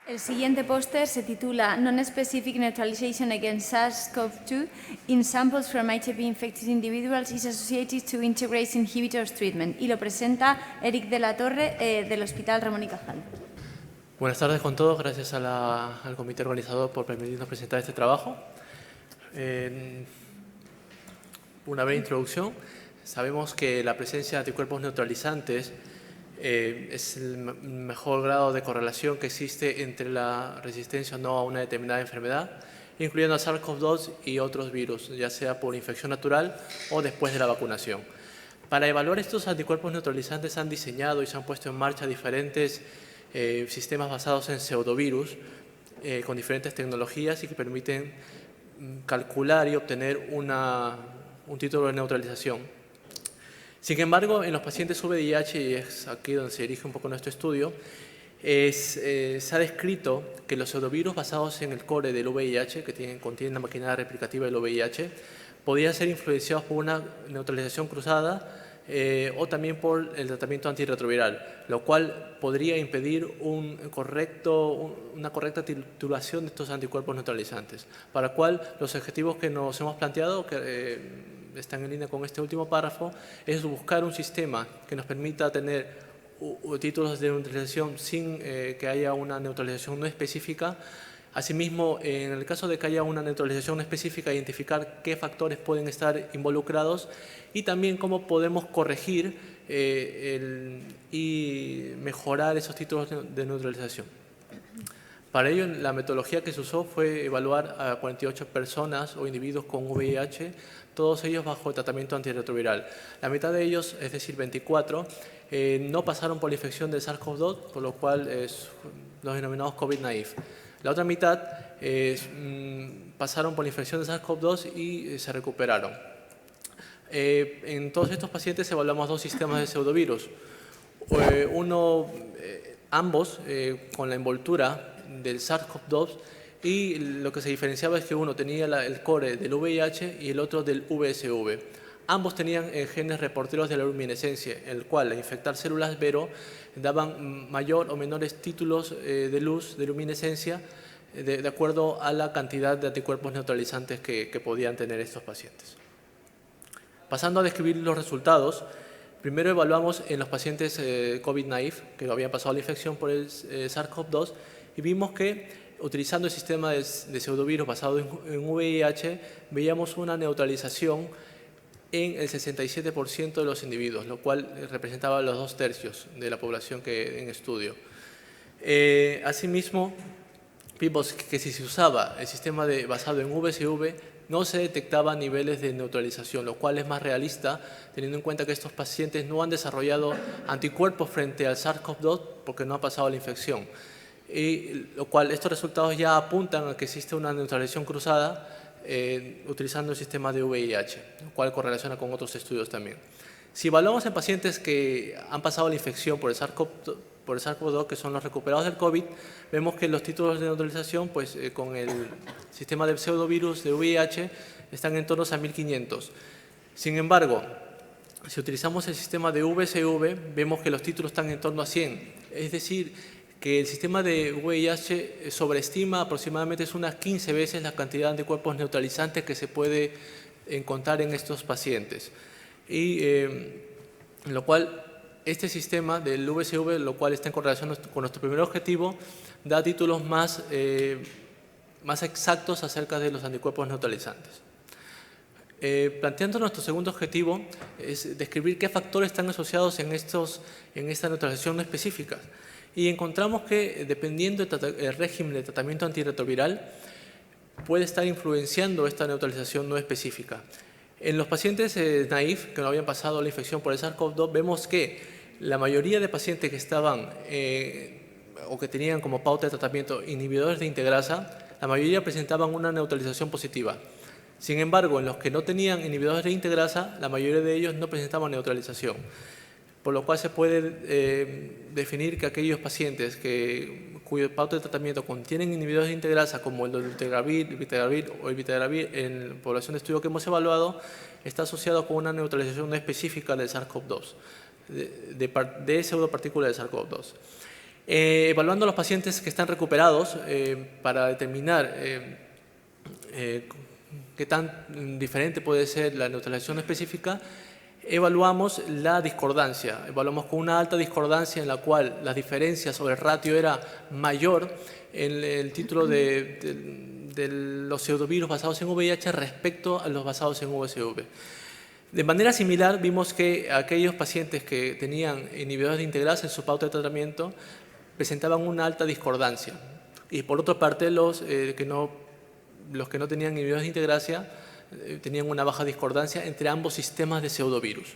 El siguiente póster se titula Non-Specific Neutralization Against SARS-CoV-2 in Samples from HIV-Infected Individuals is Associated to Integrase Inhibitors Treatment y lo presenta Eric de la Torre del Hospital Ramón y Cajal. Buenas tardes con todos, gracias al comité organizador por permitirnos presentar este trabajo. Una breve introducción. Sabemos que la presencia de anticuerpos neutralizantes es el mejor grado de correlación que existe entre la resistencia o no a una determinada enfermedad, incluyendo a SARS-CoV-2 y otros virus, ya sea por infección natural o después de la vacunación. Para evaluar estos anticuerpos neutralizantes han diseñado y se han puesto en marcha diferentes sistemas basados en pseudovirus con diferentes tecnologías y que permiten calcular y obtener un título de neutralización. Sin embargo, en los pacientes VIH, y es aquí donde se dirige un poco nuestro estudio, se ha descrito que los pseudovirus basados en el core del VIH, que contienen la maquinaria replicativa del VIH, podían ser influenciados por una neutralización cruzada o también por el tratamiento antirretroviral, lo cual podría impedir una correcta titulación de estos anticuerpos neutralizantes, para lo cual los objetivos que nos hemos planteado, que están en línea con este último párrafo, es buscar un sistema que nos permita tener títulos de neutralización sin que haya una neutralización no específica. Asimismo, en el caso de que haya una neutralización específica, identificar qué factores pueden estar involucrados y también cómo podemos corregir y mejorar esos títulos de neutralización. Para ello, la metodología que se usó fue evaluar a 48 personas o individuos con VIH, todos ellos bajo tratamiento antirretroviral. La mitad de ellos, es decir, 24, no pasaron por la infección de SARS-CoV-2, por lo cual los denominados COVID-naive. La otra mitad pasaron por la infección de SARS-CoV-2 y se recuperaron. En todos estos pacientes evaluamos dos sistemas de pseudovirus. Ambos con la envoltura del SARS-CoV-2, y lo que se diferenciaba es que uno tenía el core del VIH y el otro del VSV. Ambos tenían genes reporteros de la luminescencia, el cual al infectar células Vero daban mayor o menores títulos de luz, de luminescencia, de acuerdo a la cantidad de anticuerpos neutralizantes que podían tener estos pacientes. Pasando a describir los resultados, primero evaluamos en los pacientes COVID-naive, que habían pasado la infección por el SARS-CoV-2, y vimos que utilizando el sistema de pseudovirus basado en VIH, veíamos una neutralización en el 67% de los individuos, lo cual representaba los 2/3 de la población en estudio. Asimismo, vimos que si se usaba el sistema basado en VSV, no se detectaban niveles de neutralización, lo cual es más realista, teniendo en cuenta que estos pacientes no han desarrollado anticuerpos frente al SARS-CoV-2 porque no ha pasado la infección. Y lo cual estos resultados ya apuntan a que existe una neutralización cruzada utilizando el sistema de VIH, lo cual correlaciona con otros estudios también. Si evaluamos en pacientes que han pasado la infección por el SARS-CoV-2, que son los recuperados del COVID, vemos que los títulos de neutralización con el sistema de pseudovirus de VIH están en torno a 1500. Sin embargo, si utilizamos el sistema de VSV, vemos que los títulos están en torno a 100, es decir, que el sistema de VIH sobreestima aproximadamente unas 15 veces la cantidad de anticuerpos neutralizantes que se puede encontrar en estos pacientes. Y lo cual, este sistema del VSV, lo cual está en correlación con nuestro primer objetivo, da títulos más exactos acerca de los anticuerpos neutralizantes. Planteando nuestro segundo objetivo es describir qué factores están asociados en esta neutralización no específica. Y encontramos que, dependiendo del régimen de tratamiento antirretroviral, puede estar influenciando esta neutralización no específica. En los pacientes naïve, que no habían pasado la infección por el SARS-CoV-2, vemos que la mayoría de pacientes que estaban o que tenían como pauta de tratamiento inhibidores de integrasa, la mayoría presentaban una neutralización positiva. Sin embargo, en los que no tenían inhibidores de integrasa, la mayoría de ellos no presentaban neutralización. Por lo cual se puede definir que aquellos pacientes cuyo pauta de tratamiento contienen inhibidores de integrasa, como el dolutegravir, el vitegravir, en la población de estudio que hemos evaluado, está asociado con una neutralización no específica del SARS-CoV-2, de pseudopartículas del SARS-CoV-2. Evaluando a los pacientes que están recuperados para determinar qué tan diferente puede ser la neutralización específica, evaluamos la discordancia. Evaluamos con una alta discordancia en la cual la diferencia sobre el ratio era mayor en el título de los pseudovirus basados en VIH respecto a los basados en VSV. De manera similar, vimos que aquellos pacientes que tenían inhibidores de integrasa en su pauta de tratamiento presentaban una alta discordancia. Y por otra parte, los que no tenían inhibidores de integrasa tenían una baja discordancia entre ambos sistemas de pseudovirus.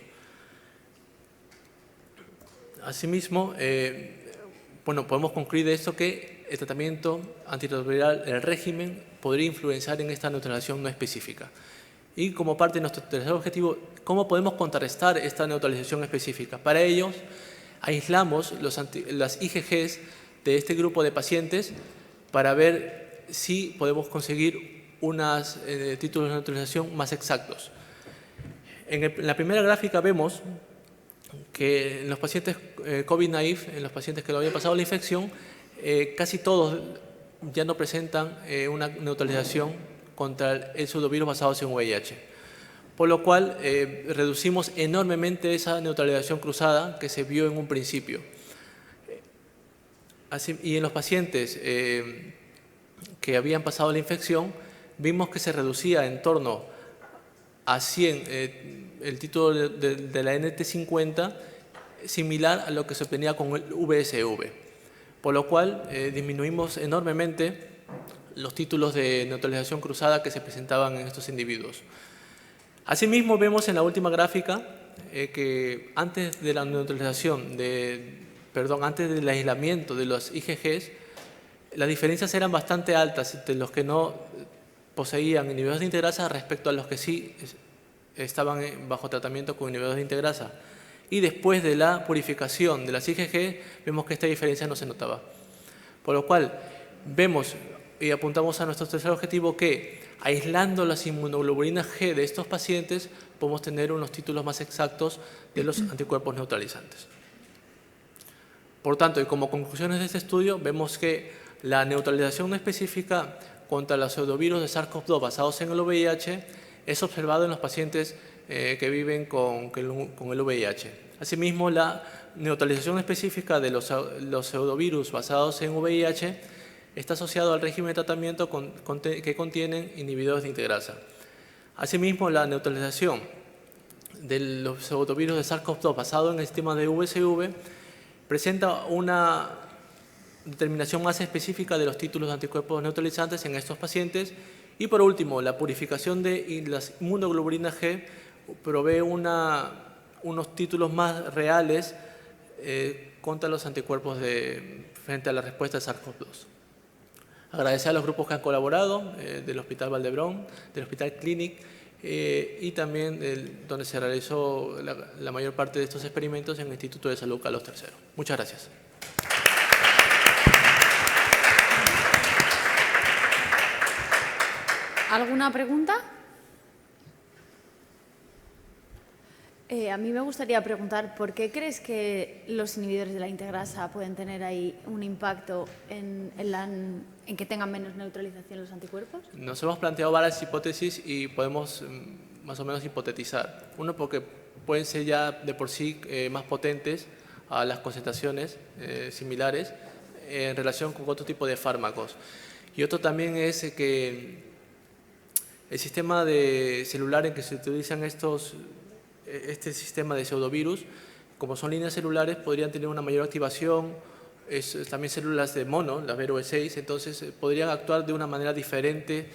Asimismo, podemos concluir de esto que el tratamiento antirretroviral, el régimen, podría influenciar en esta neutralización no específica. Y como parte de nuestro tercer objetivo, ¿cómo podemos contrarrestar esta neutralización específica? Para ello, aislamos las IgGs de este grupo de pacientes para ver si podemos conseguir unos títulos de neutralización más exactos. En la primera gráfica vemos que en los pacientes COVID-naive, en los pacientes que lo habían pasado la infección, casi todos ya no presentan una neutralización contra el pseudovirus basados en VIH. Por lo cual, reducimos enormemente esa neutralización cruzada que se vio en un principio. Y en los pacientes que habían pasado la infección, vimos que se reducía en torno a 100 el título de la NT50, similar a lo que se obtenía con el VSV. Por lo cual, disminuimos enormemente los títulos de neutralización cruzada que se presentaban en estos individuos. Asimismo, vemos en la última gráfica que antes de la neutralización, antes del aislamiento de los IgGs, las diferencias eran bastante altas entre los que no poseían inhibidores de integrasa respecto a los que sí estaban bajo tratamiento con inhibidores de integrasa. Y después de la purificación de las IgG, vemos que esta diferencia no se notaba. Por lo cual, vemos y apuntamos a nuestro tercer objetivo que, aislando las inmunoglobulinas G de estos pacientes, podemos tener unos títulos más exactos de los anticuerpos neutralizantes. Por tanto, y como conclusiones de este estudio, vemos que la neutralización no específica contra los pseudovirus de SARS-CoV-2 basados en el VIH es observado en los pacientes que viven con el VIH. Asimismo, la neutralización específica de los pseudovirus basados en VIH está asociado al régimen de tratamiento que contienen inhibidores de integrasa. Asimismo, la neutralización de los pseudovirus de SARS-CoV-2 basado en el sistema de VSV presenta una determinación más específica de los títulos de anticuerpos neutralizantes en estos pacientes. Y por último, la purificación de las inmunoglobulinas G provee unos títulos más reales contra los anticuerpos frente a la respuesta de SARS-CoV-2. Agradecer a los grupos que han colaborado, del Hospital Valdebrón, del Hospital Clínic, y también donde se realizó la mayor parte de estos experimentos en el Instituto de Salud Carlos III. Muchas gracias. ¿Alguna pregunta? A mí me gustaría preguntar, ¿por qué crees que los inhibidores de la integrasa pueden tener ahí un impacto en que tengan menos neutralización los anticuerpos? Nos hemos planteado varias hipótesis y podemos más o menos hipotetizar. Uno, porque pueden ser ya de por sí más potentes a las concentraciones similares en relación con otro tipo de fármacos. Y otro también es que el sistema celular en que se utilizan este sistema de pseudovirus, como son líneas celulares, podrían tener una mayor activación, también células de mono, las VRO6, entonces podrían actuar de una manera diferente,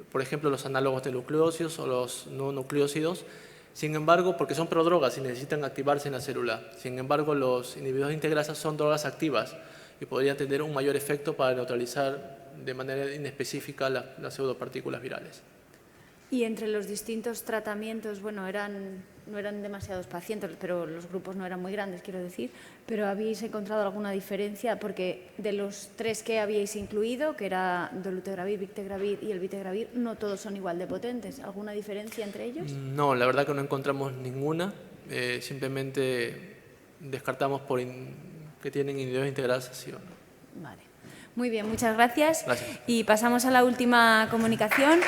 por ejemplo, los análogos de nucleósidos o los no nucleósidos. Sin embargo, porque son prodrogas y necesitan activarse en la célula. Sin embargo, los inhibidores de integrasa son drogas activas y podrían tener un mayor efecto para neutralizar de manera inespecífica las pseudopartículas virales. Y entre los distintos tratamientos, bueno, no eran demasiados pacientes, pero los grupos no eran muy grandes, quiero decir, pero ¿habéis encontrado alguna diferencia? Porque de los 3 que habíais incluido, que era dolutegravir, bictegravir y el vitegravir, no todos son igual de potentes. ¿Alguna diferencia entre ellos? No, la verdad que no encontramos ninguna. Simplemente descartamos que tienen inhibidores integrales sí o no. Vale. Muy bien, muchas gracias. Gracias. Y pasamos a la última comunicación.